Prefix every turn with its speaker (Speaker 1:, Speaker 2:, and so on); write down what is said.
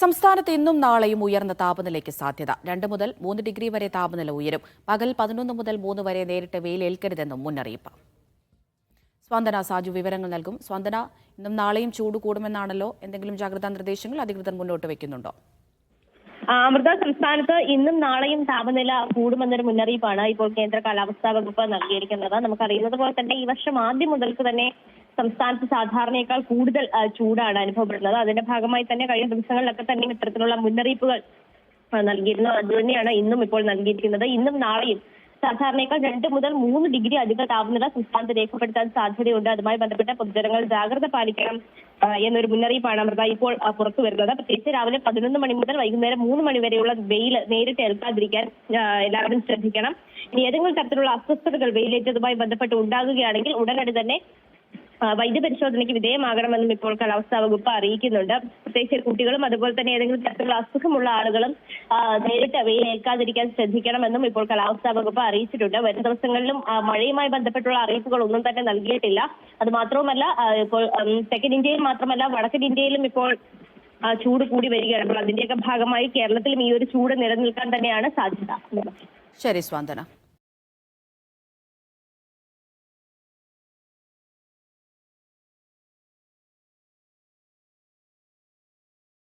Speaker 1: സംസ്ഥാനത്ത് ഇന്നും നാളെയും ഉയർന്ന താപനിലയ്ക്ക് സാധ്യത. 2 മുതൽ 3 ഡിഗ്രി വരെ താപനില ഉയരും. പകൽ 11 മുതൽ 3 വരെ നേരിട്ട് വെയിലേൽക്കരുതെന്നും മുന്നറിയിപ്പ്. സ്പന്ദന സാജു വിവരങ്ങൾ നൽകും. സ്പന്ദന, ഇന്നും നാളെയും ചൂട് കൂടുമെന്നാണല്ലോ. എന്തെങ്കിലും ജാഗ്രതാ നിർദ്ദേശങ്ങൾ അധികൃതർ മുന്നോട്ട് വെക്കുന്നുണ്ടോ?
Speaker 2: അമൃത, സംസ്ഥാനത്ത് ഇന്നും നാളെയും താപനില കൂടുമെന്നൊരു മുന്നറിയിപ്പാണ് ഇപ്പോൾ കേന്ദ്ര കാലാവസ്ഥാ വകുപ്പ് നൽകിയിരിക്കുന്നത്. നമുക്കറിയുന്നത് പോലെ തന്നെ ഈ വർഷം ആദ്യം മുതൽക്ക് തന്നെ സംസ്ഥാനത്ത് സാധാരണയേക്കാൾ കൂടുതൽ ചൂടാണ് അനുഭവപ്പെടുന്നത്. അതിന്റെ ഭാഗമായി തന്നെ കഴിഞ്ഞ ദിവസങ്ങളിലൊക്കെ തന്നെ ഇത്തരത്തിലുള്ള മുന്നറിയിപ്പുകൾ നൽകിയിരുന്നു. അതുതന്നെയാണ് ഇന്നും ഇപ്പോൾ നൽകിയിരിക്കുന്നത്. ഇന്നും നാളെയും സാധാരണയേക്കാൾ 2 മുതൽ 3 ഡിഗ്രി അധിക താപനില സംസ്ഥാനത്ത് രേഖപ്പെടുത്താൻ സാധ്യതയുണ്ട്. അതുമായി ബന്ധപ്പെട്ട പൊതുജനങ്ങൾ ജാഗ്രത പാലിക്കണം എന്നൊരു മുന്നറിയിപ്പാണ് അമൃത ഇപ്പോൾ പുറത്തു വരുന്നത്. പ്രത്യേകിച്ച് രാവിലെ 11 മണി മുതൽ വൈകുന്നേരം 3 മണി വരെയുള്ള വെയിൽ നേരിട്ട് ഏൽക്കാതിരിക്കാൻ എല്ലാവരും ശ്രദ്ധിക്കണം. ഇനി ഏതെങ്കിലും തരത്തിലുള്ള അസ്വസ്ഥതകൾ വെയിലേറ്റതുമായി ബന്ധപ്പെട്ട് ഉണ്ടാകുകയാണെങ്കിൽ ഉടനടി തന്നെ വൈദ്യപരിശോധനയ്ക്ക് വിധേയമാകണമെന്നും ഇപ്പോൾ കാലാവസ്ഥാ വകുപ്പ് അറിയിക്കുന്നുണ്ട്. പ്രത്യേകിച്ച് കുട്ടികളും അതുപോലെ തന്നെ ഏതെങ്കിലും തരത്തിലുള്ള അസുഖമുള്ള ആളുകളും നേരിട്ട് വെയിലേൽക്കാതിരിക്കാൻ ശ്രദ്ധിക്കണമെന്നും ഇപ്പോൾ കാലാവസ്ഥാ വകുപ്പ് അറിയിച്ചിട്ടുണ്ട്. വരും ദിവസങ്ങളിലും മഴയുമായി ബന്ധപ്പെട്ടുള്ള അറിയിപ്പുകൾ ഒന്നും തന്നെ നൽകിയിട്ടില്ല. അത് മാത്രവുമല്ല, ഇപ്പോൾ തെക്കൻ ഇന്ത്യയിൽ മാത്രമല്ല വടക്കൻ ഇന്ത്യയിലും ഇപ്പോൾ ചൂട് കൂടി വരികയാണ്. അപ്പോൾ അതിന്റെയൊക്കെ ഭാഗമായി കേരളത്തിലും ഈ ഒരു ചൂട് നിലനിൽക്കാൻ തന്നെയാണ് സാധ്യത.
Speaker 1: ശരി സ്പന്ദന.